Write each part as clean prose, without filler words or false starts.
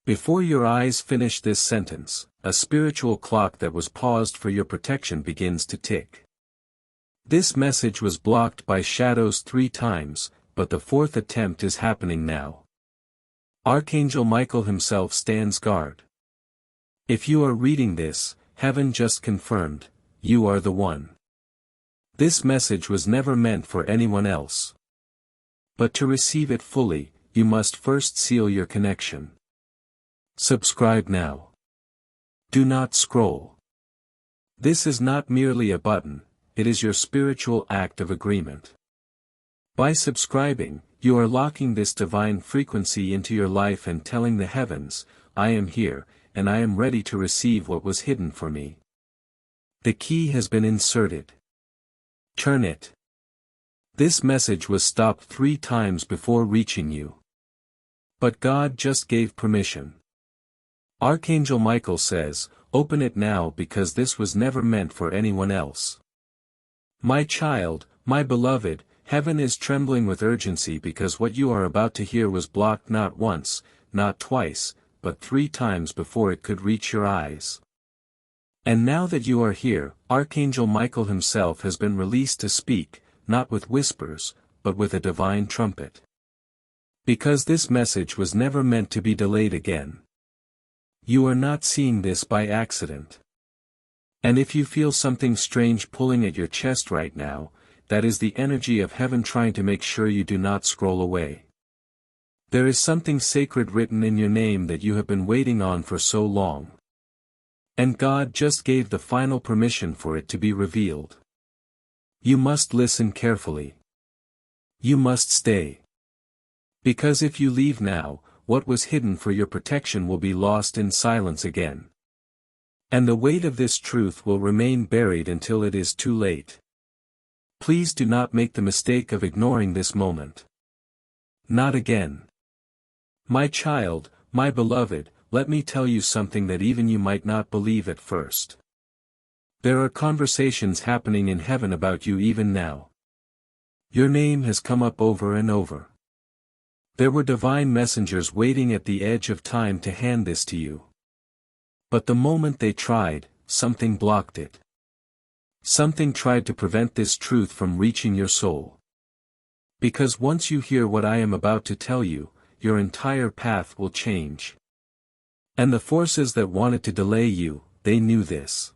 Before your eyes finish this sentence, a spiritual clock that was paused for your protection begins to tick. This message was blocked by shadows 3 times, but the 4th attempt is happening now. Archangel Michael himself stands guard. If you are reading this, heaven just confirmed, you are the one. This message was never meant for anyone else. But to receive it fully, you must first seal your connection. Subscribe now. Do not scroll. This is not merely a button, it is your spiritual act of agreement. By subscribing, you are locking this divine frequency into your life and telling the heavens, I am here, and I am ready to receive what was hidden for me. The key has been inserted. Turn it. This message was stopped 3 times before reaching you. But God just gave permission. Archangel Michael says, open it now because this was never meant for anyone else. My child, my beloved, heaven is trembling with urgency because what you are about to hear was blocked not once, not twice, but 3 times before it could reach your eyes. And now that you are here, Archangel Michael himself has been released to speak, not with whispers, but with a divine trumpet. Because this message was never meant to be delayed again. You are not seeing this by accident. And if you feel something strange pulling at your chest right now, that is the energy of heaven trying to make sure you do not scroll away. There is something sacred written in your name that you have been waiting on for so long. And God just gave the final permission for it to be revealed. You must listen carefully. You must stay. Because if you leave now, what was hidden for your protection will be lost in silence again. And the weight of this truth will remain buried until it is too late. Please do not make the mistake of ignoring this moment. Not again. My child, my beloved, let me tell you something that even you might not believe at first. There are conversations happening in heaven about you even now. Your name has come up over and over. There were divine messengers waiting at the edge of time to hand this to you. But the moment they tried, something blocked it. Something tried to prevent this truth from reaching your soul. Because once you hear what I am about to tell you, your entire path will change. And the forces that wanted to delay you, they knew this.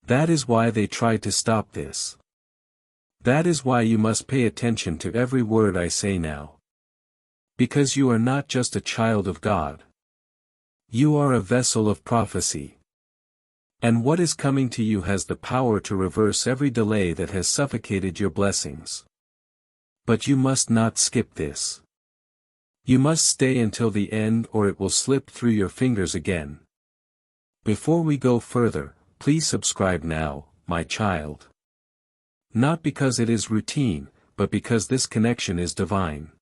That is why they tried to stop this. That is why you must pay attention to every word I say now. Because you are not just a child of God. You are a vessel of prophecy. And what is coming to you has the power to reverse every delay that has suffocated your blessings. But you must not skip this. You must stay until the end or it will slip through your fingers again. Before we go further, please subscribe now, my child. Not because it is routine, but because this connection is divine.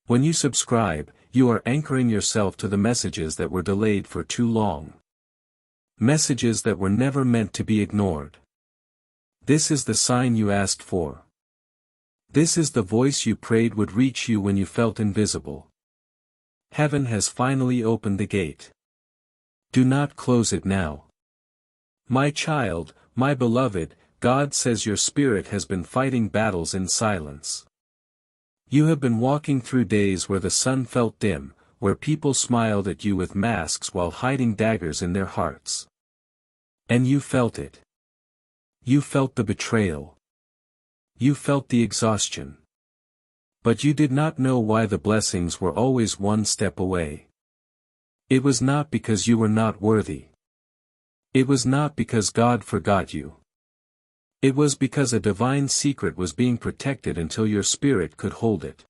When you subscribe, you are anchoring yourself to the messages that were delayed for too long. Messages that were never meant to be ignored. This is the sign you asked for. This is the voice you prayed would reach you when you felt invisible. Heaven has finally opened the gate. Do not close it now. My child, my beloved, God says your spirit has been fighting battles in silence. You have been walking through days where the sun felt dim, where people smiled at you with masks while hiding daggers in their hearts. And you felt it. You felt the betrayal. You felt the exhaustion. But you did not know why the blessings were always one step away. It was not because you were not worthy. It was not because God forgot you. It was because a divine secret was being protected until your spirit could hold it.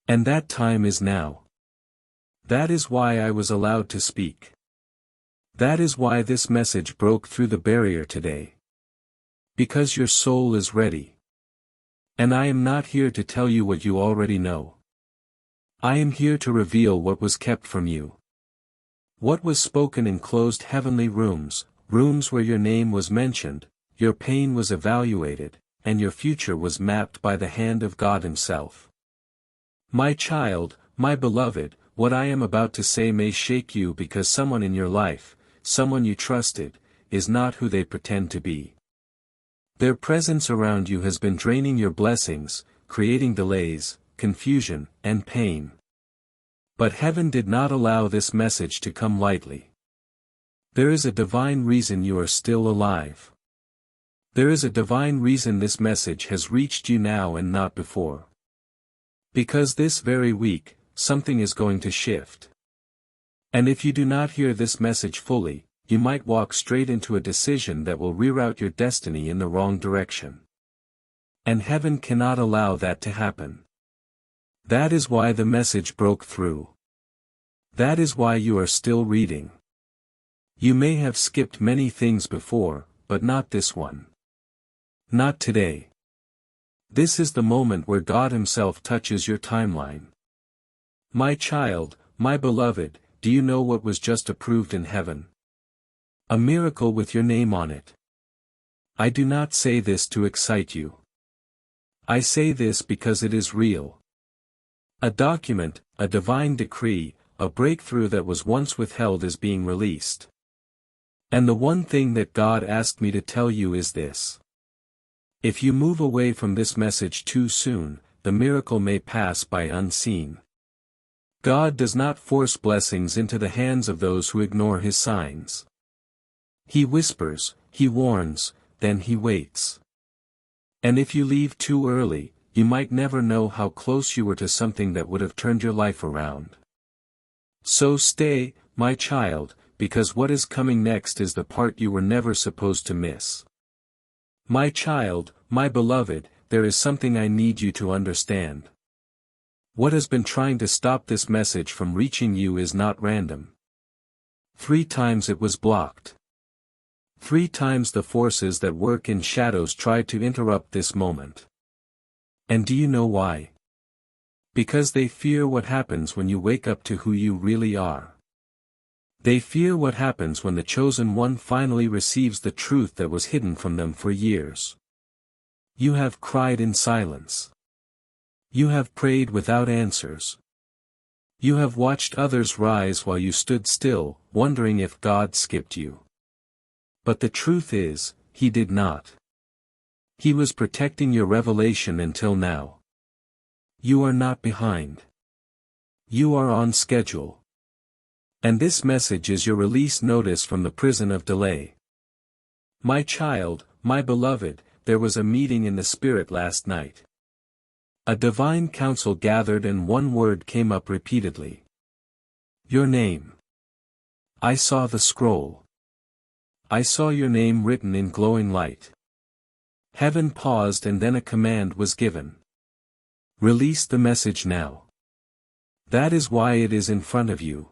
And that time is now. That is why I was allowed to speak. That is why this message broke through the barrier today. Because your soul is ready. And I am not here to tell you what you already know. I am here to reveal what was kept from you. What was spoken in closed heavenly rooms, rooms where your name was mentioned, your pain was evaluated, and your future was mapped by the hand of God Himself. My child, my beloved, What I am about to say may shake you because someone in your life, someone you trusted, is not who they pretend to be. Their presence around you has been draining your blessings, creating delays, confusion, and pain. But heaven did not allow this message to come lightly. There is a divine reason you are still alive. There is a divine reason this message has reached you now and not before. Because this very week, something is going to shift. And if you do not hear this message fully, you might walk straight into a decision that will reroute your destiny in the wrong direction. And heaven cannot allow that to happen. That is why the message broke through. That is why you are still reading. You may have skipped many things before, but not this one. Not today. This is the moment where God Himself touches your timeline. My child, my beloved, do you know what was just approved in heaven? A miracle with your name on it. I do not say this to excite you. I say this because it is real. A document, a divine decree, a breakthrough that was once withheld is being released. And the one thing that God asked me to tell you is this. If you move away from this message too soon, the miracle may pass by unseen. God does not force blessings into the hands of those who ignore His signs. He whispers, He warns, then He waits. And if you leave too early, you might never know how close you were to something that would have turned your life around. So stay, my child, because what is coming next is the part you were never supposed to miss. My child, my beloved, there is something I need you to understand. What has been trying to stop this message from reaching you is not random. 3 times it was blocked. 3 times the forces that work in shadows tried to interrupt this moment. And do you know why? Because they fear what happens when you wake up to who you really are. They fear what happens when the chosen one finally receives the truth that was hidden from them for years. You have cried in silence. You have prayed without answers. You have watched others rise while you stood still, wondering if God skipped you. But the truth is, He did not. He was protecting your revelation until now. You are not behind. You are on schedule. And this message is your release notice from the prison of delay. My child, my beloved, there was a meeting in the Spirit last night. A divine council gathered and one word came up repeatedly. Your name. I saw the scroll. I saw your name written in glowing light. Heaven paused and then a command was given. Release the message now. That is why it is in front of you.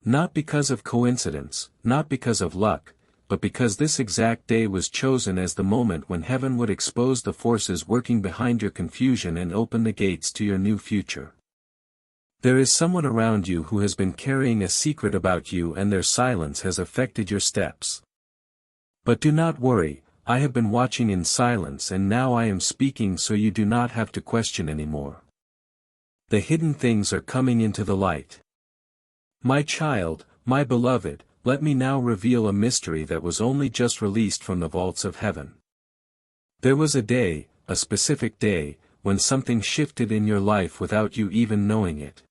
Not because of coincidence, not because of luck, but because this exact day was chosen as the moment when heaven would expose the forces working behind your confusion and open the gates to your new future. There is someone around you who has been carrying a secret about you and their silence has affected your steps. But do not worry, I have been watching in silence and now I am speaking so you do not have to question anymore. The hidden things are coming into the light. My child, my beloved, let me now reveal a mystery that was only just released from the vaults of heaven. There was a day, a specific day, when something shifted in your life without you even knowing it.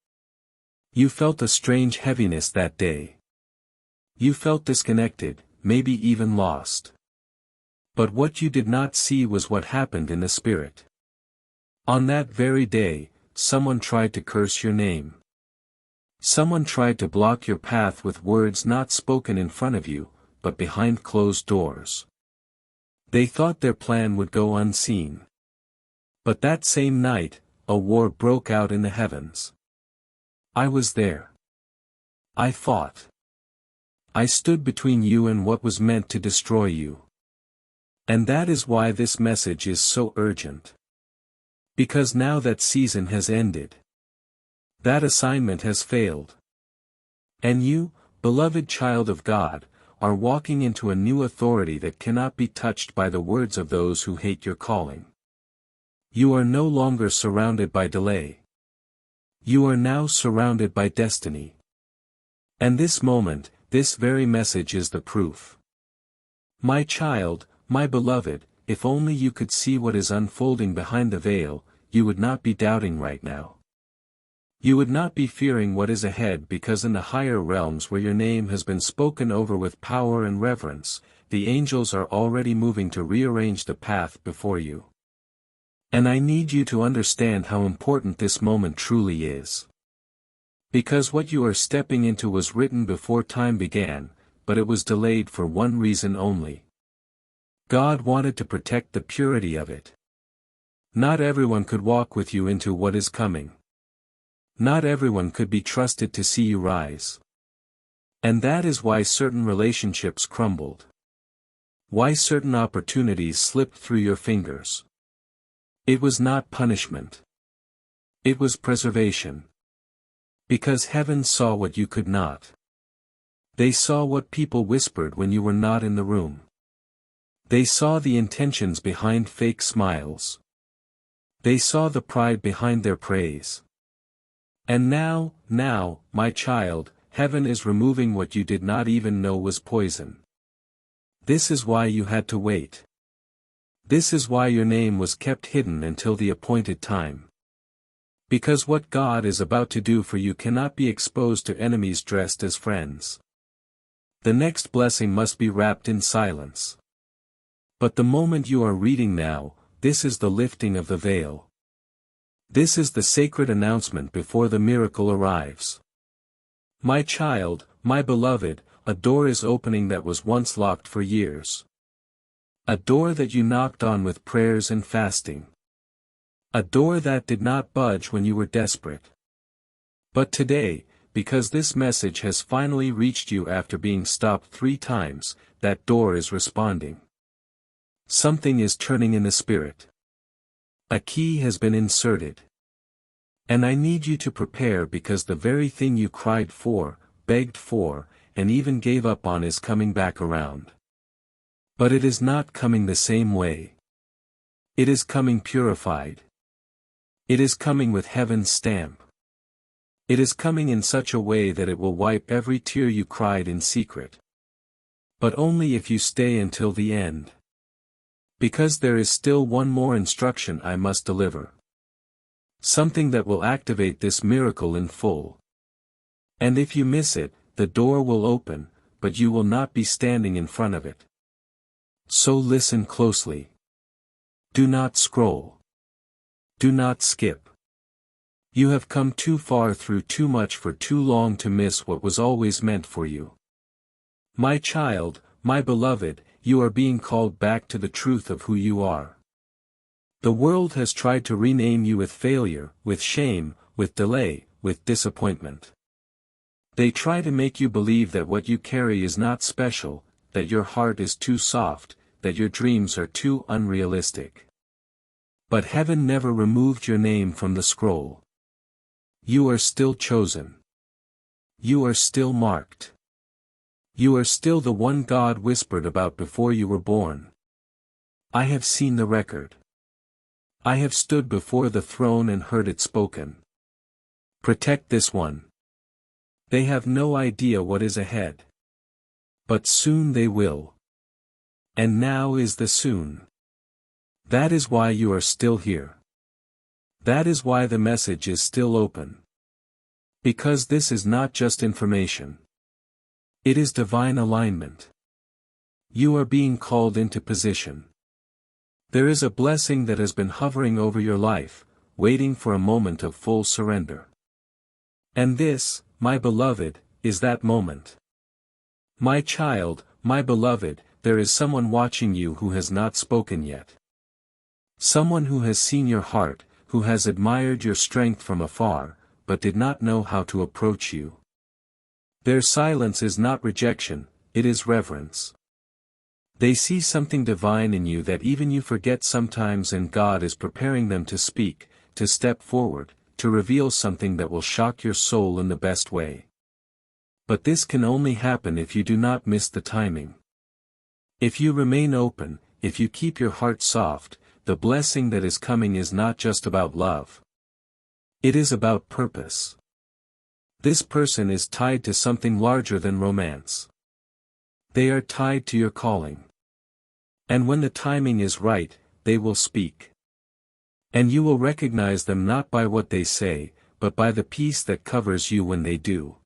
You felt a strange heaviness that day. You felt disconnected, maybe even lost. But what you did not see was what happened in the Spirit. On that very day, someone tried to curse your name. Someone tried to block your path with words not spoken in front of you, but behind closed doors. They thought their plan would go unseen. But that same night, a war broke out in the heavens. I was there. I fought. I stood between you and what was meant to destroy you. And that is why this message is so urgent. Because now that season has ended. That assignment has failed. And you, beloved child of God, are walking into a new authority that cannot be touched by the words of those who hate your calling. You are no longer surrounded by delay. You are now surrounded by destiny. And this moment, this very message is the proof. My child, my beloved, if only you could see what is unfolding behind the veil, you would not be doubting right now. You would not be fearing what is ahead, because in the higher realms where your name has been spoken over with power and reverence, the angels are already moving to rearrange the path before you. And I need you to understand how important this moment truly is. Because what you are stepping into was written before time began, but it was delayed for one reason only. God wanted to protect the purity of it. Not everyone could walk with you into what is coming. Not everyone could be trusted to see you rise. And that is why certain relationships crumbled. Why certain opportunities slipped through your fingers. It was not punishment. It was preservation. Because heaven saw what you could not. They saw what people whispered when you were not in the room. They saw the intentions behind fake smiles. They saw the pride behind their praise. And now, my child, heaven is removing what you did not even know was poison. This is why you had to wait. This is why your name was kept hidden until the appointed time. Because what God is about to do for you cannot be exposed to enemies dressed as friends. The next blessing must be wrapped in silence. But the moment you are reading now, this is the lifting of the veil. This is the sacred announcement before the miracle arrives. My child, my beloved, a door is opening that was once locked for years. A door that you knocked on with prayers and fasting. A door that did not budge when you were desperate. But today, because this message has finally reached you after being stopped 3 times, that door is responding. Something is turning in the spirit. A key has been inserted. And I need you to prepare, because the very thing you cried for, begged for, and even gave up on is coming back around. But it is not coming the same way. It is coming purified. It is coming with heaven's stamp. It is coming in such a way that it will wipe every tear you cried in secret. But only if you stay until the end. Because there is still one more instruction I must deliver. Something that will activate this miracle in full. And if you miss it, the door will open, but you will not be standing in front of it. So listen closely. Do not scroll. Do not skip. You have come too far through too much for too long to miss what was always meant for you. My child, my beloved, you are being called back to the truth of who you are. The world has tried to rename you with failure, with shame, with delay, with disappointment. They try to make you believe that what you carry is not special, that your heart is too soft, that your dreams are too unrealistic. But heaven never removed your name from the scroll. You are still chosen. You are still marked. You are still the one God whispered about before you were born. I have seen the record. I have stood before the throne and heard it spoken. Protect this one. They have no idea what is ahead. But soon they will. And now is the soon. That is why you are still here. That is why the message is still open. Because this is not just information. It is divine alignment. You are being called into position. There is a blessing that has been hovering over your life, waiting for a moment of full surrender. And this, my beloved, is that moment. My child, my beloved, there is someone watching you who has not spoken yet. Someone who has seen your heart, who has admired your strength from afar, but did not know how to approach you. Their silence is not rejection, it is reverence. They see something divine in you that even you forget sometimes, and God is preparing them to speak, to step forward, to reveal something that will shock your soul in the best way. But this can only happen if you do not miss the timing. If you remain open, if you keep your heart soft, the blessing that is coming is not just about love. It is about purpose. This person is tied to something larger than romance. They are tied to your calling. And when the timing is right, they will speak. And you will recognize them not by what they say, but by the peace that covers you when they do.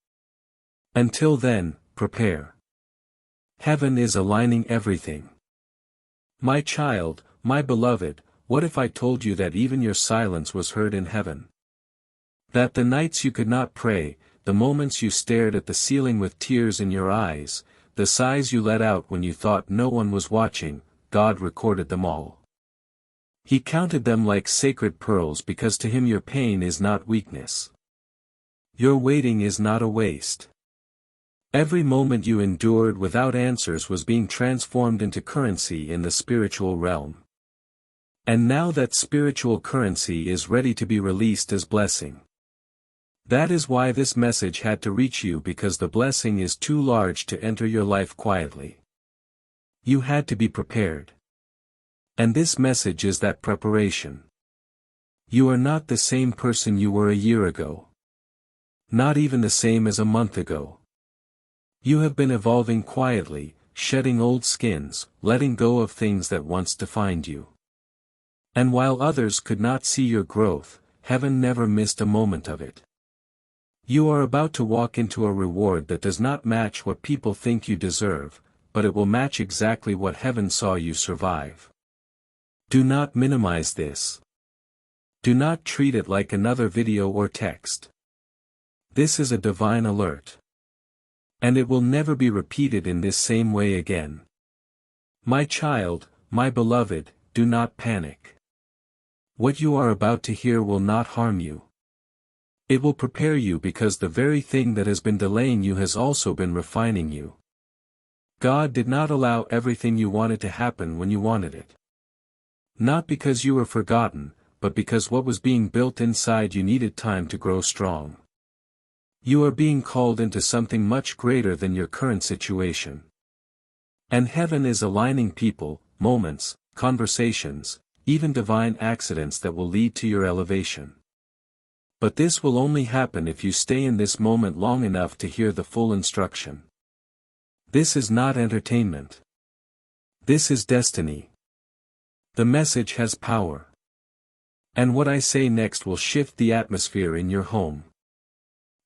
Until then, prepare. Heaven is aligning everything. My child, my beloved, what if I told you that even your silence was heard in heaven? That the nights you could not pray, the moments you stared at the ceiling with tears in your eyes, the sighs you let out when you thought no one was watching, God recorded them all. He counted them like sacred pearls because to him your pain is not weakness. Your waiting is not a waste. Every moment you endured without answers was being transformed into currency in the spiritual realm. And now that spiritual currency is ready to be released as blessing. That is why this message had to reach you, because the blessing is too large to enter your life quietly. You had to be prepared. And this message is that preparation. You are not the same person you were a year ago. Not even the same as a month ago. You have been evolving quietly, shedding old skins, letting go of things that once defined you. And while others could not see your growth, heaven never missed a moment of it. You are about to walk into a reward that does not match what people think you deserve, but it will match exactly what heaven saw you survive. Do not minimize this. Do not treat it like another video or text. This is a divine alert. And it will never be repeated in this same way again. My child, my beloved, do not panic. What you are about to hear will not harm you. It will prepare you, because the very thing that has been delaying you has also been refining you. God did not allow everything you wanted to happen when you wanted it. Not because you were forgotten, but because what was being built inside you needed time to grow strong. You are being called into something much greater than your current situation. And heaven is aligning people, moments, conversations, even divine accidents that will lead to your elevation. But this will only happen if you stay in this moment long enough to hear the full instruction. This is not entertainment. This is destiny. The message has power. And what I say next will shift the atmosphere in your home.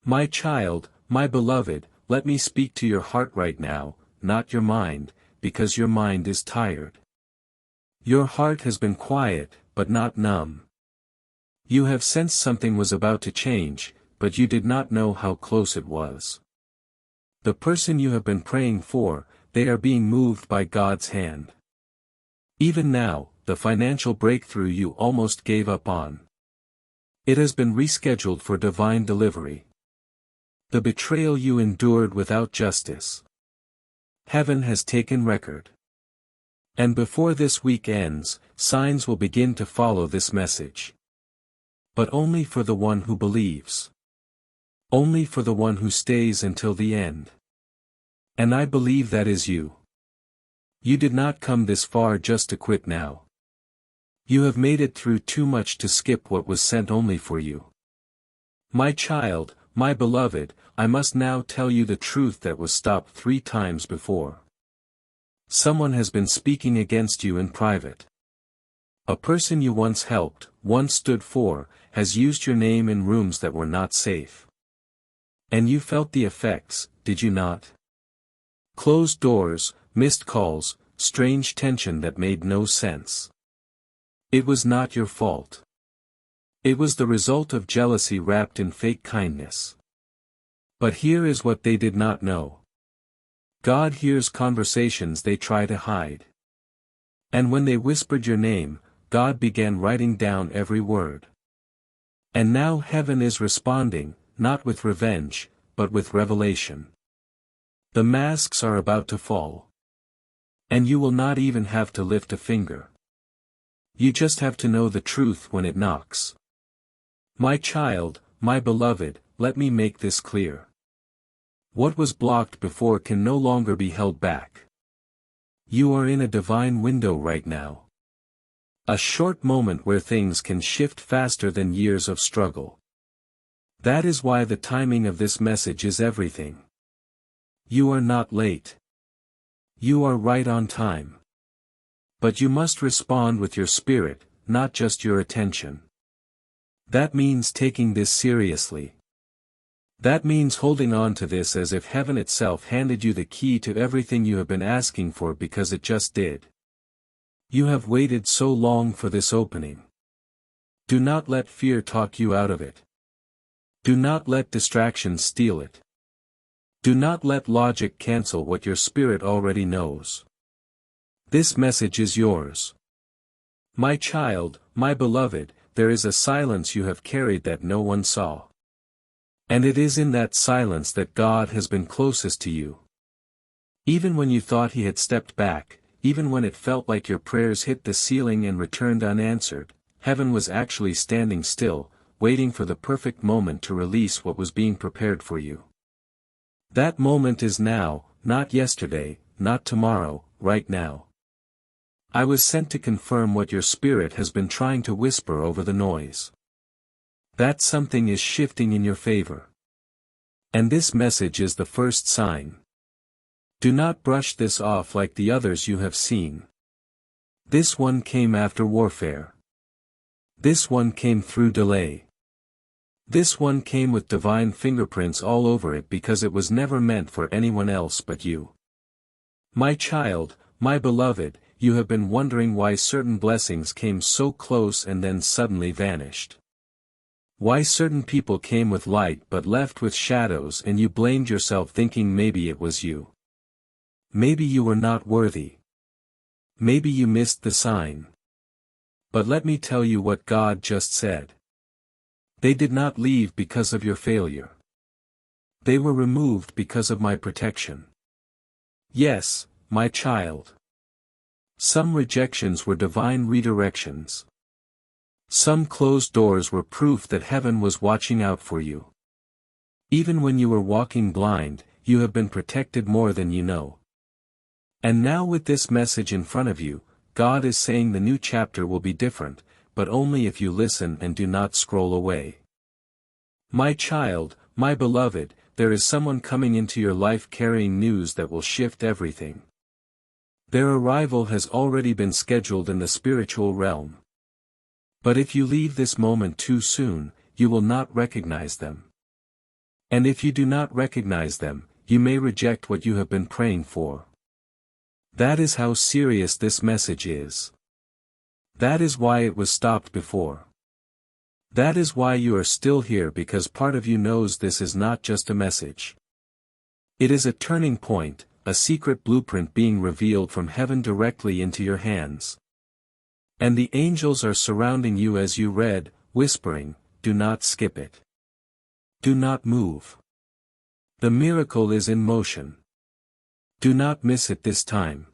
My child, my beloved, let me speak to your heart right now, not your mind, because your mind is tired. Your heart has been quiet, but not numb. You have sensed something was about to change, but you did not know how close it was. The person you have been praying for, they are being moved by God's hand. Even now, the financial breakthrough you almost gave up on. It has been rescheduled for divine delivery. The betrayal you endured without justice. Heaven has taken record. And before this week ends, signs will begin to follow this message. But only for the one who believes. Only for the one who stays until the end. And I believe that is you. You did not come this far just to quit now. You have made it through too much to skip what was sent only for you. My child, my beloved, I must now tell you the truth that was stopped 3 times before. Someone has been speaking against you in private. A person you once helped, once stood for, has used your name in rooms that were not safe. And you felt the effects, did you not? Closed doors, missed calls, strange tension that made no sense. It was not your fault. It was the result of jealousy wrapped in fake kindness. But here is what they did not know. God hears conversations they try to hide. And when they whispered your name, God began writing down every word. And now heaven is responding, not with revenge, but with revelation. The masks are about to fall. And you will not even have to lift a finger. You just have to know the truth when it knocks. My child, my beloved, let me make this clear. What was blocked before can no longer be held back. You are in a divine window right now. A short moment where things can shift faster than years of struggle. That is why the timing of this message is everything. You are not late. You are right on time. But you must respond with your spirit, not just your attention. That means taking this seriously. That means holding on to this as if heaven itself handed you the key to everything you have been asking for because it just did. You have waited so long for this opening. Do not let fear talk you out of it. Do not let distractions steal it. Do not let logic cancel what your spirit already knows. This message is yours. My child, my beloved, there is a silence you have carried that no one saw. And it is in that silence that God has been closest to you. Even when you thought He had stepped back, even when it felt like your prayers hit the ceiling and returned unanswered, heaven was actually standing still, waiting for the perfect moment to release what was being prepared for you. That moment is now, not yesterday, not tomorrow, right now. I was sent to confirm what your spirit has been trying to whisper over the noise. That something is shifting in your favor. And this message is the first sign. Do not brush this off like the others you have seen. This one came after warfare. This one came through delay. This one came with divine fingerprints all over it because it was never meant for anyone else but you. My child, my beloved, you have been wondering why certain blessings came so close and then suddenly vanished. Why certain people came with light but left with shadows, and you blamed yourself thinking maybe it was you. Maybe you were not worthy. Maybe you missed the sign. But let me tell you what God just said. They did not leave because of your failure. They were removed because of my protection. Yes, my child. Some rejections were divine redirections. Some closed doors were proof that heaven was watching out for you. Even when you were walking blind, you have been protected more than you know. And now with this message in front of you, God is saying the new chapter will be different, but only if you listen and do not scroll away. My child, my beloved, there is someone coming into your life carrying news that will shift everything. Their arrival has already been scheduled in the spiritual realm. But if you leave this moment too soon, you will not recognize them. And if you do not recognize them, you may reject what you have been praying for. That is how serious this message is. That is why it was stopped before. That is why you are still here, because part of you knows this is not just a message. It is a turning point, a secret blueprint being revealed from heaven directly into your hands. And the angels are surrounding you as you read, whispering, do not skip it. Do not move. The miracle is in motion. Do not miss it this time.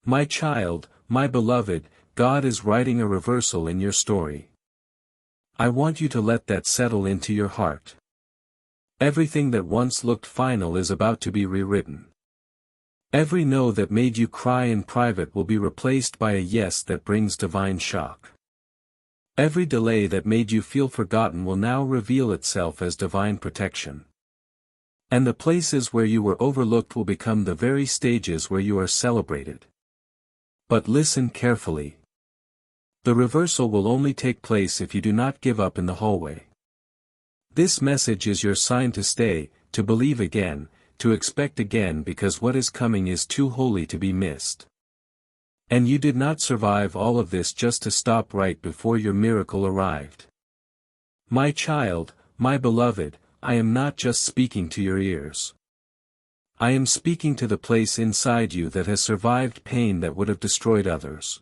My child, my beloved, God is writing a reversal in your story. I want you to let that settle into your heart. Everything that once looked final is about to be rewritten. Every no that made you cry in private will be replaced by a yes that brings divine shock. Every delay that made you feel forgotten will now reveal itself as divine protection. And the places where you were overlooked will become the very stages where you are celebrated. But listen carefully. The reversal will only take place if you do not give up in the hallway. This message is your sign to stay, to believe again, to expect again, because what is coming is too holy to be missed. And you did not survive all of this just to stop right before your miracle arrived. My child, my beloved, I am not just speaking to your ears. I am speaking to the place inside you that has survived pain that would have destroyed others.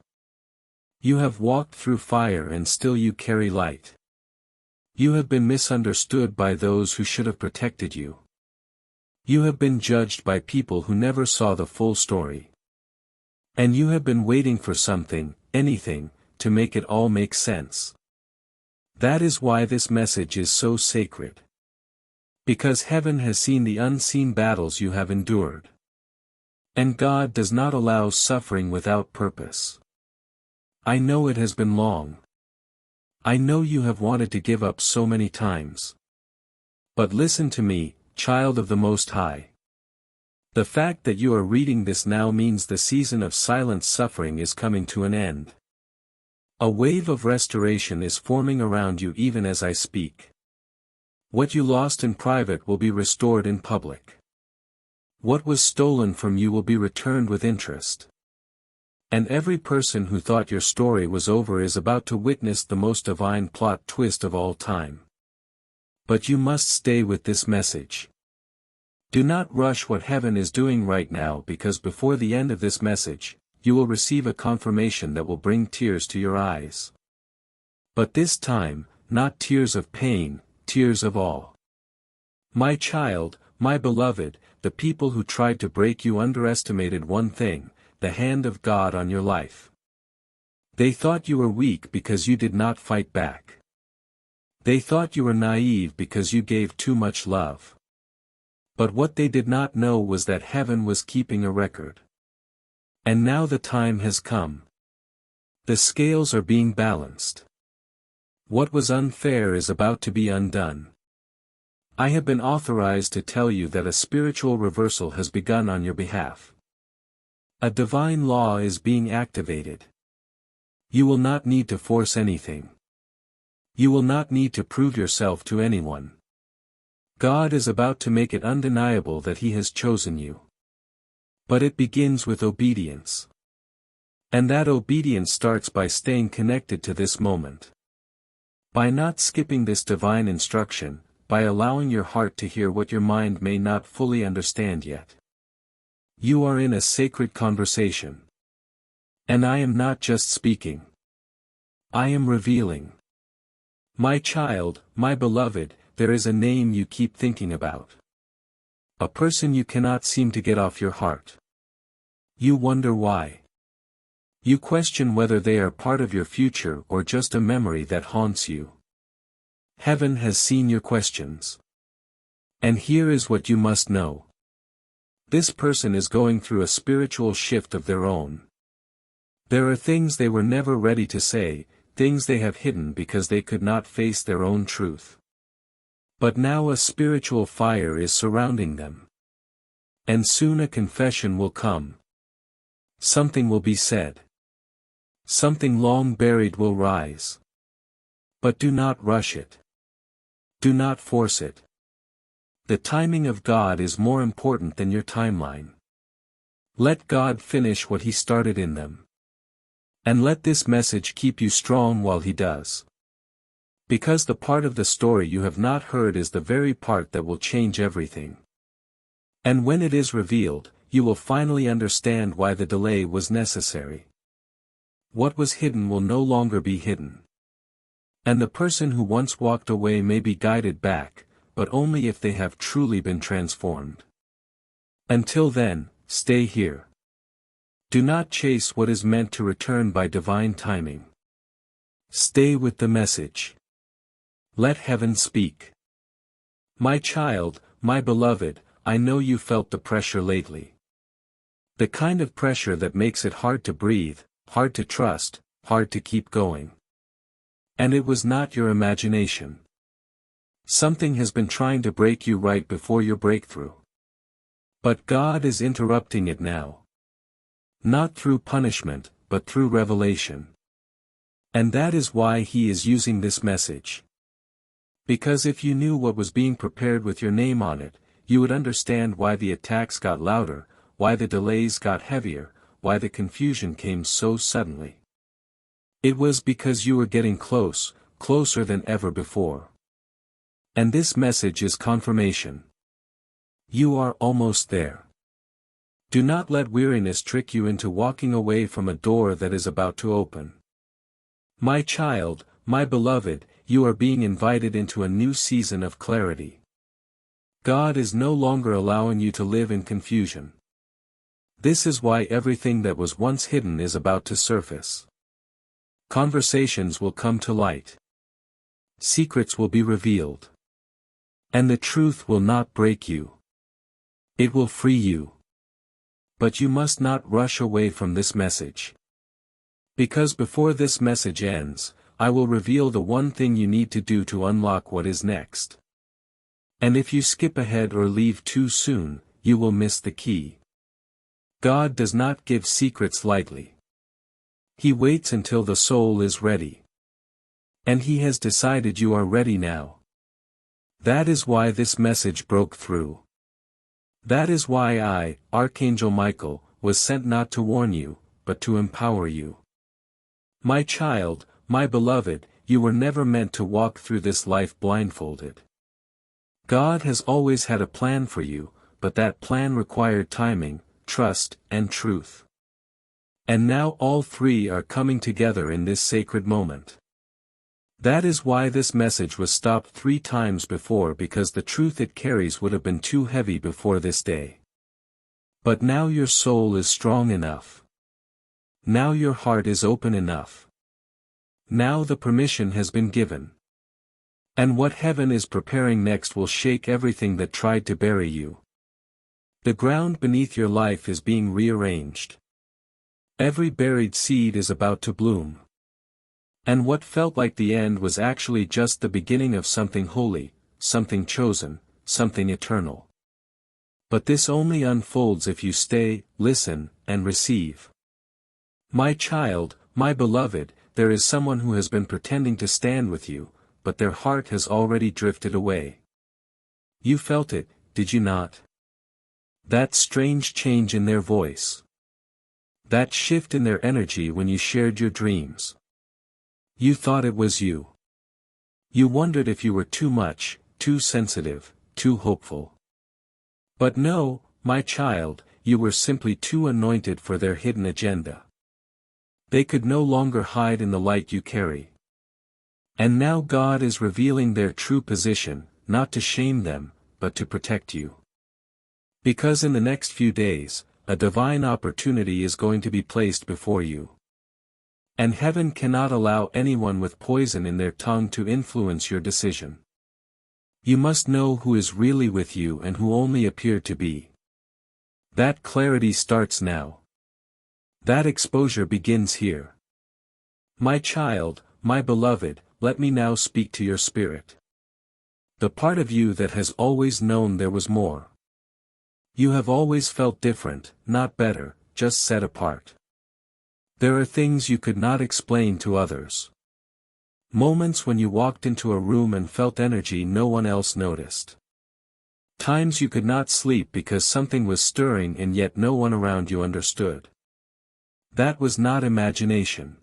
You have walked through fire and still you carry light. You have been misunderstood by those who should have protected you. You have been judged by people who never saw the full story. And you have been waiting for something, anything, to make it all make sense. That is why this message is so sacred. Because heaven has seen the unseen battles you have endured. And God does not allow suffering without purpose. I know it has been long. I know you have wanted to give up so many times. But listen to me, child of the Most High. The fact that you are reading this now means the season of silent suffering is coming to an end. A wave of restoration is forming around you even as I speak. What you lost in private will be restored in public. What was stolen from you will be returned with interest. And every person who thought your story was over is about to witness the most divine plot twist of all time. But you must stay with this message. Do not rush what heaven is doing right now, because before the end of this message, you will receive a confirmation that will bring tears to your eyes. But this time, not tears of pain, tears of awe. My child, my beloved, the people who tried to break you underestimated one thing: the hand of God on your life. They thought you were weak because you did not fight back. They thought you were naive because you gave too much love. But what they did not know was that heaven was keeping a record. And now the time has come. The scales are being balanced. What was unfair is about to be undone. I have been authorized to tell you that a spiritual reversal has begun on your behalf. A divine law is being activated. You will not need to force anything. You will not need to prove yourself to anyone. God is about to make it undeniable that He has chosen you. But it begins with obedience. And that obedience starts by staying connected to this moment. By not skipping this divine instruction, by allowing your heart to hear what your mind may not fully understand yet. You are in a sacred conversation. And I am not just speaking. I am revealing. My child, my beloved, there is a name you keep thinking about. A person you cannot seem to get off your heart. You wonder why. You question whether they are part of your future or just a memory that haunts you. Heaven has seen your questions. And here is what you must know. This person is going through a spiritual shift of their own. There are things they were never ready to say, things they have hidden because they could not face their own truth. But now a spiritual fire is surrounding them. And soon a confession will come. Something will be said. Something long buried will rise. But do not rush it. Do not force it. The timing of God is more important than your timeline. Let God finish what He started in them. And let this message keep you strong while He does. Because the part of the story you have not heard is the very part that will change everything. And when it is revealed, you will finally understand why the delay was necessary. What was hidden will no longer be hidden. And the person who once walked away may be guided back, but only if they have truly been transformed. Until then, stay here. Do not chase what is meant to return by divine timing. Stay with the message. Let heaven speak. My child, my beloved, I know you felt the pressure lately. The kind of pressure that makes it hard to breathe, hard to trust, hard to keep going. And it was not your imagination. Something has been trying to break you right before your breakthrough. But God is interrupting it now. Not through punishment, but through revelation. And that is why He is using this message. Because if you knew what was being prepared with your name on it, you would understand why the attacks got louder, why the delays got heavier, why the confusion came so suddenly. It was because you were getting close, closer than ever before. And this message is confirmation. You are almost there. Do not let weariness trick you into walking away from a door that is about to open. My child, my beloved, you are being invited into a new season of clarity. God is no longer allowing you to live in confusion. This is why everything that was once hidden is about to surface. Conversations will come to light. Secrets will be revealed. And the truth will not break you. It will free you. But you must not rush away from this message. Because before this message ends, I will reveal the one thing you need to do to unlock what is next. And if you skip ahead or leave too soon, you will miss the key. God does not give secrets lightly. He waits until the soul is ready. And He has decided you are ready now. That is why this message broke through. That is why I, Archangel Michael, was sent not to warn you, but to empower you. My child, my beloved, you were never meant to walk through this life blindfolded. God has always had a plan for you, but that plan required timing, trust, and truth. And now all three are coming together in this sacred moment. That is why this message was stopped 3 times before, because the truth it carries would have been too heavy before this day. But now your soul is strong enough. Now your heart is open enough. Now the permission has been given. And what heaven is preparing next will shake everything that tried to bury you. The ground beneath your life is being rearranged. Every buried seed is about to bloom. And what felt like the end was actually just the beginning of something holy, something chosen, something eternal. But this only unfolds if you stay, listen, and receive. My child, my beloved, there is someone who has been pretending to stand with you, but their heart has already drifted away. You felt it, did you not? That strange change in their voice. That shift in their energy when you shared your dreams. You thought it was you. You wondered if you were too much, too sensitive, too hopeful. But no, my child, you were simply too anointed for their hidden agenda. They could no longer hide in the light you carry. And now God is revealing their true position, not to shame them, but to protect you. Because in the next few days, a divine opportunity is going to be placed before you. And heaven cannot allow anyone with poison in their tongue to influence your decision. You must know who is really with you and who only appear to be. That clarity starts now. That exposure begins here. My child, my beloved, let me now speak to your spirit. The part of you that has always known there was more. You have always felt different, not better, just set apart. There are things you could not explain to others. Moments when you walked into a room and felt energy no one else noticed. Times you could not sleep because something was stirring and yet no one around you understood. That was not imagination.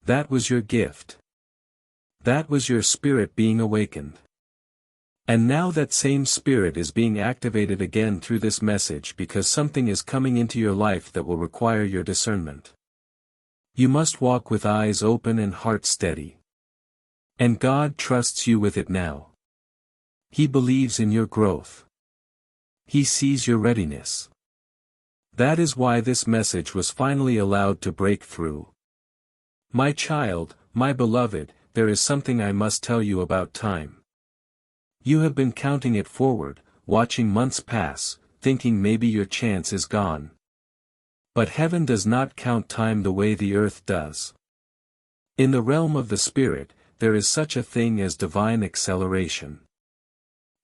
That was your gift. That was your spirit being awakened. And now that same spirit is being activated again through this message because something is coming into your life that will require your discernment. You must walk with eyes open and heart steady. And God trusts you with it now. He believes in your growth. He sees your readiness. That is why this message was finally allowed to break through. My child, my beloved, there is something I must tell you about time. You have been counting it forward, watching months pass, thinking maybe your chance is gone. But heaven does not count time the way the earth does. In the realm of the spirit, there is such a thing as divine acceleration.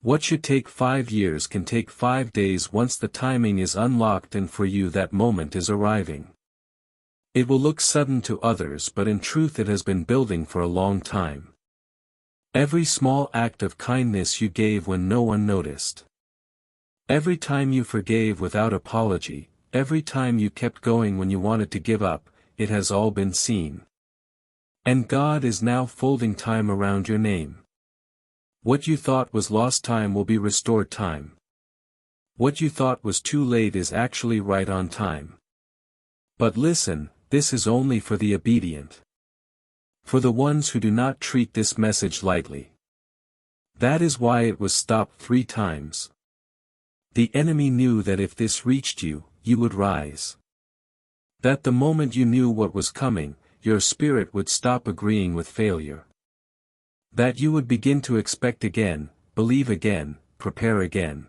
What should take 5 years can take 5 days once the timing is unlocked, and for you that moment is arriving. It will look sudden to others, but in truth it has been building for a long time. Every small act of kindness you gave when no one noticed. Every time you forgave without apology, every time you kept going when you wanted to give up, it has all been seen. And God is now folding time around your name. What you thought was lost time will be restored time. What you thought was too late is actually right on time. But listen, this is only for the obedient. For the ones who do not treat this message lightly. That is why it was stopped 3 times. The enemy knew that if this reached you, you would rise. That the moment you knew what was coming, your spirit would stop agreeing with failure. That you would begin to expect again, believe again, prepare again.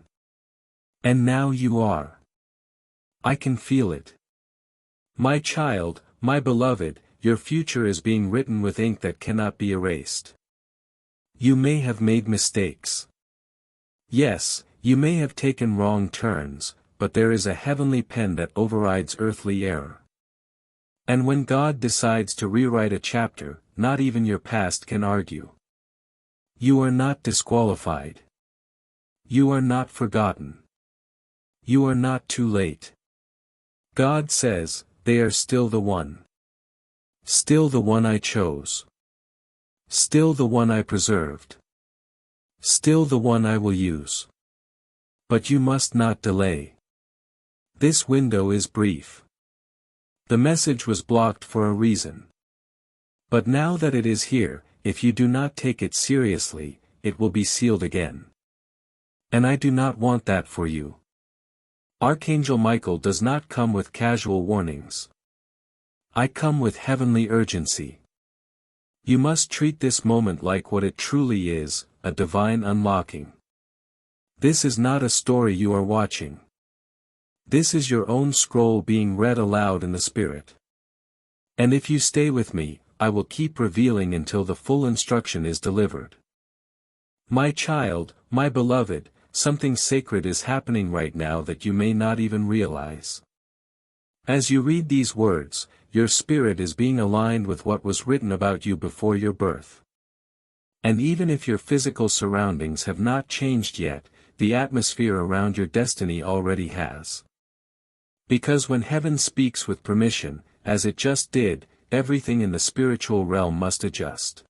And now you are. I can feel it. My child, my beloved, your future is being written with ink that cannot be erased. You may have made mistakes. Yes, you may have taken wrong turns, but there is a heavenly pen that overrides earthly error. And when God decides to rewrite a chapter, not even your past can argue. You are not disqualified. You are not forgotten. You are not too late. God says, they are still the one. Still the one I chose. Still the one I preserved. Still the one I will use. But you must not delay. This window is brief. The message was blocked for a reason. But now that it is here, if you do not take it seriously, it will be sealed again. And I do not want that for you. Archangel Michael does not come with casual warnings. I come with heavenly urgency. You must treat this moment like what it truly is, a divine unlocking. This is not a story you are watching. This is your own scroll being read aloud in the Spirit. And if you stay with me, I will keep revealing until the full instruction is delivered. My child, my beloved, something sacred is happening right now that you may not even realize. As you read these words, your spirit is being aligned with what was written about you before your birth. And even if your physical surroundings have not changed yet, the atmosphere around your destiny already has. Because when heaven speaks with permission, as it just did, everything in the spiritual realm must adjust.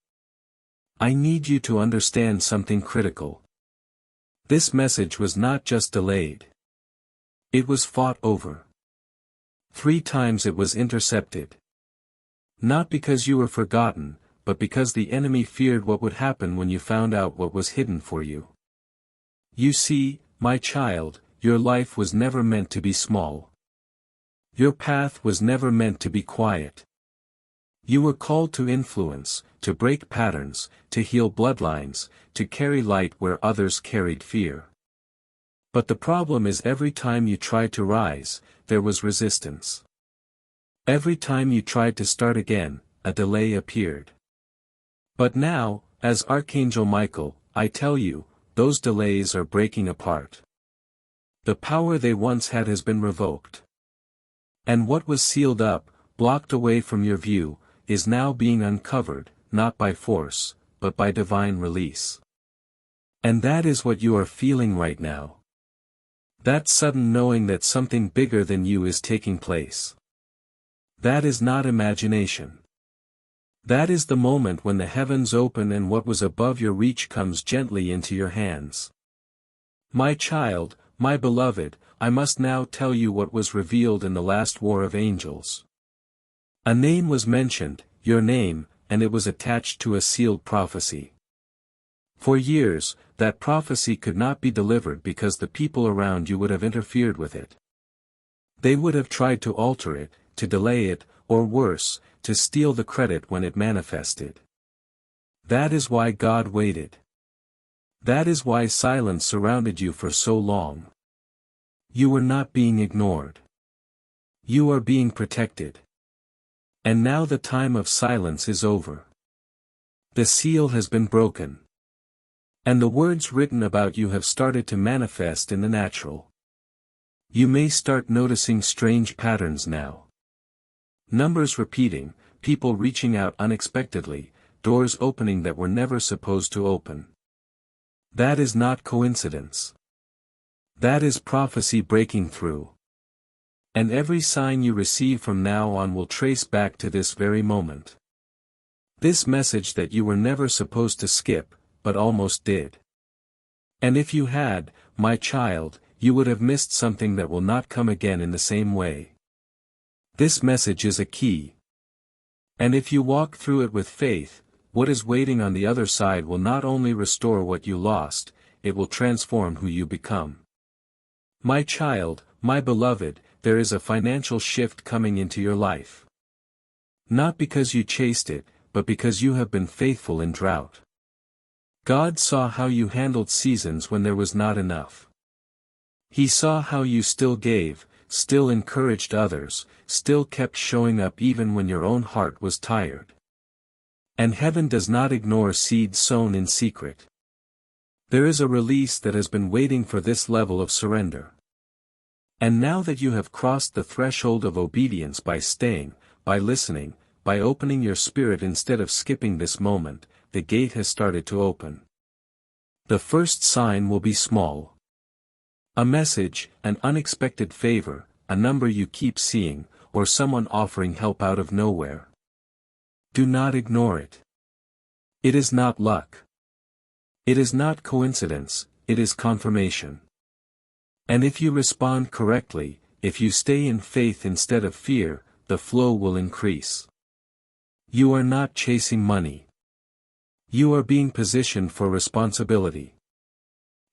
I need you to understand something critical. This message was not just delayed. It was fought over. 3 times it was intercepted. Not because you were forgotten, but because the enemy feared what would happen when you found out what was hidden for you. You see, my child, your life was never meant to be small. Your path was never meant to be quiet. You were called to influence, to break patterns, to heal bloodlines, to carry light where others carried fear. But the problem is every time you tried to rise, there was resistance. Every time you tried to start again, a delay appeared. But now, as Archangel Michael, I tell you, those delays are breaking apart. The power they once had has been revoked. And what was sealed up, blocked away from your view, is now being uncovered, not by force, but by divine release. And that is what you are feeling right now. That sudden knowing that something bigger than you is taking place. That is not imagination. That is the moment when the heavens open and what was above your reach comes gently into your hands. My child, my beloved, I must now tell you what was revealed in the last war of angels. A name was mentioned, your name, and it was attached to a sealed prophecy. For years, that prophecy could not be delivered because the people around you would have interfered with it. They would have tried to alter it, to delay it, or worse, to steal the credit when it manifested. That is why God waited. That is why silence surrounded you for so long. You were not being ignored. You are being protected. And now the time of silence is over. The seal has been broken. And the words written about you have started to manifest in the natural. You may start noticing strange patterns now. Numbers repeating, people reaching out unexpectedly, doors opening that were never supposed to open. That is not coincidence. That is prophecy breaking through. And every sign you receive from now on will trace back to this very moment. This message that you were never supposed to skip, but almost did. And if you had, my child, you would have missed something that will not come again in the same way. This message is a key. And if you walk through it with faith, what is waiting on the other side will not only restore what you lost, it will transform who you become. My child, my beloved, there is a financial shift coming into your life. Not because you chased it, but because you have been faithful in drought. God saw how you handled seasons when there was not enough. He saw how you still gave, still encouraged others, still kept showing up even when your own heart was tired. And heaven does not ignore seeds sown in secret. There is a release that has been waiting for this level of surrender. And now that you have crossed the threshold of obedience by staying, by listening, by opening your spirit instead of skipping this moment, the gate has started to open. The first sign will be small. A message, an unexpected favor, a number you keep seeing, or someone offering help out of nowhere. Do not ignore it. It is not luck. It is not coincidence, it is confirmation. And if you respond correctly, if you stay in faith instead of fear, the flow will increase. You are not chasing money. You are being positioned for responsibility.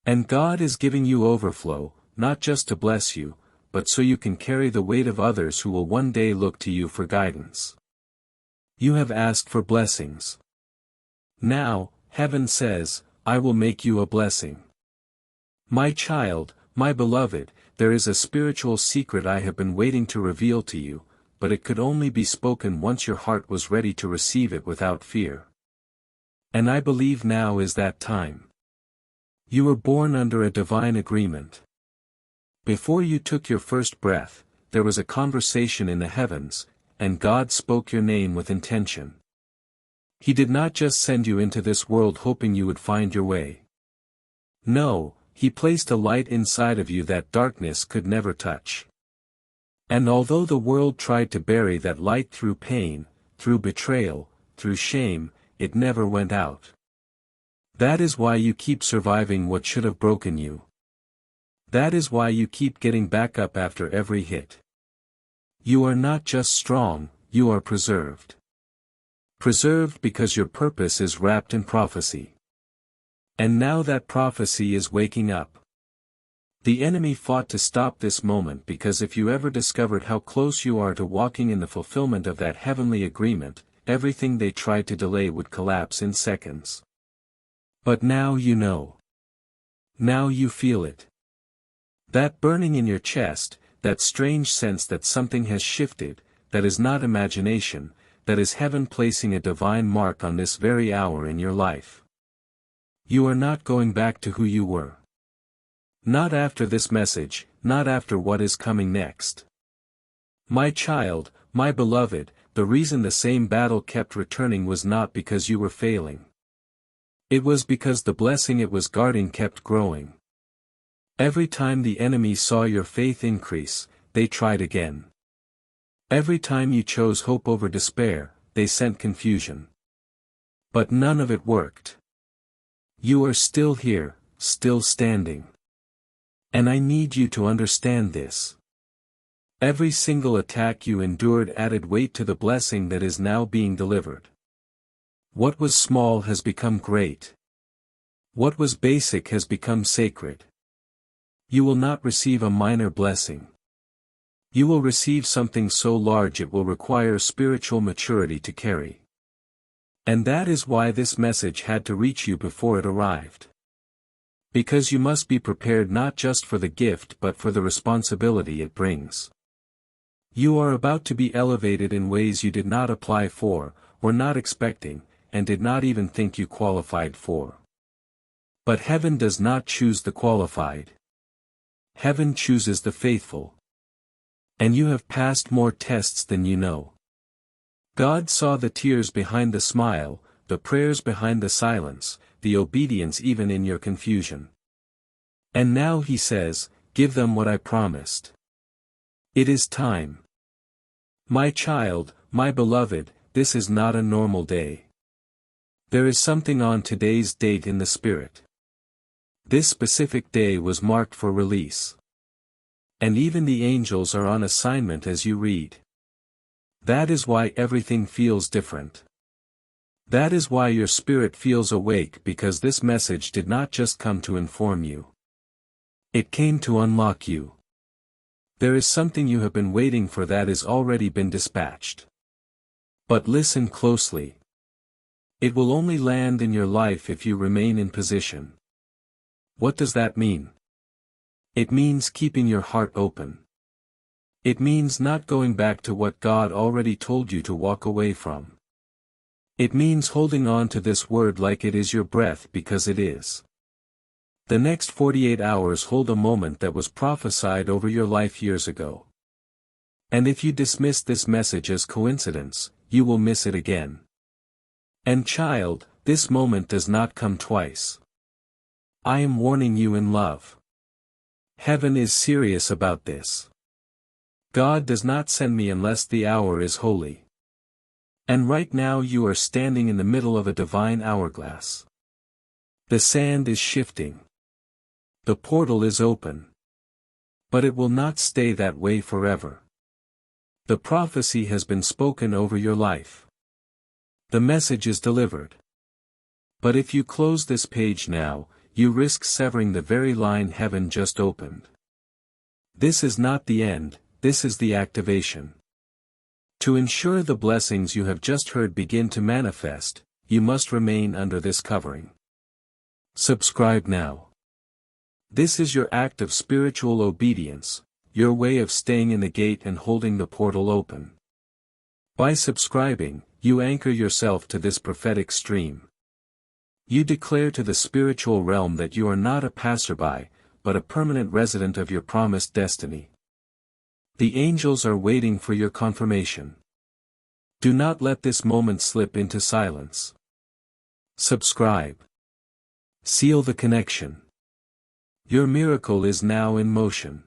And God is giving you overflow, not just to bless you, but so you can carry the weight of others who will one day look to you for guidance. You have asked for blessings. Now, heaven says, I will make you a blessing. My child, my beloved, there is a spiritual secret I have been waiting to reveal to you, but it could only be spoken once your heart was ready to receive it without fear. And I believe now is that time. You were born under a divine agreement. Before you took your first breath, there was a conversation in the heavens, and God spoke your name with intention. He did not just send you into this world hoping you would find your way. No, He placed a light inside of you that darkness could never touch. And although the world tried to bury that light through pain, through betrayal, through shame, it never went out. That is why you keep surviving what should have broken you. That is why you keep getting back up after every hit. You are not just strong, you are preserved. Preserved because your purpose is wrapped in prophecy. And now that prophecy is waking up. The enemy fought to stop this moment because if you ever discovered how close you are to walking in the fulfillment of that heavenly agreement, everything they tried to delay would collapse in seconds. But now you know. Now you feel it. That burning in your chest, that strange sense that something has shifted, that is not imagination, that is heaven placing a divine mark on this very hour in your life. You are not going back to who you were. Not after this message, not after what is coming next. My child, my beloved, the reason the same battle kept returning was not because you were failing. It was because the blessing it was guarding kept growing. Every time the enemy saw your faith increase, they tried again. Every time you chose hope over despair, they sent confusion. But none of it worked. You are still here, still standing. And I need you to understand this. Every single attack you endured added weight to the blessing that is now being delivered. What was small has become great. What was basic has become sacred. You will not receive a minor blessing. You will receive something so large it will require spiritual maturity to carry. And that is why this message had to reach you before it arrived. Because you must be prepared not just for the gift but for the responsibility it brings. You are about to be elevated in ways you did not apply for, were not expecting, and did not even think you qualified for. But heaven does not choose the qualified. Heaven chooses the faithful. And you have passed more tests than you know. God saw the tears behind the smile, the prayers behind the silence, the obedience even in your confusion. And now He says, give them what I promised. It is time. My child, my beloved, this is not a normal day. There is something on today's date in the Spirit. This specific day was marked for release. And even the angels are on assignment as you read. That is why everything feels different. That is why your spirit feels awake, because this message did not just come to inform you. It came to unlock you. There is something you have been waiting for that has already been dispatched. But listen closely. It will only land in your life if you remain in position. What does that mean? It means keeping your heart open. It means not going back to what God already told you to walk away from. It means holding on to this word like it is your breath, because it is. The next 48 hours hold a moment that was prophesied over your life years ago. And if you dismiss this message as coincidence, you will miss it again. And child, this moment does not come twice. I am warning you in love. Heaven is serious about this. God does not send me unless the hour is holy. And right now you are standing in the middle of a divine hourglass. The sand is shifting. The portal is open. But it will not stay that way forever. The prophecy has been spoken over your life. The message is delivered. But if you close this page now, you risk severing the very line heaven just opened. This is not the end, this is the activation. To ensure the blessings you have just heard begin to manifest, you must remain under this covering. Subscribe now. This is your act of spiritual obedience, your way of staying in the gate and holding the portal open. By subscribing, you anchor yourself to this prophetic stream. You declare to the spiritual realm that you are not a passerby, but a permanent resident of your promised destiny. The angels are waiting for your confirmation. Do not let this moment slip into silence. Subscribe. Seal the connection. Your miracle is now in motion.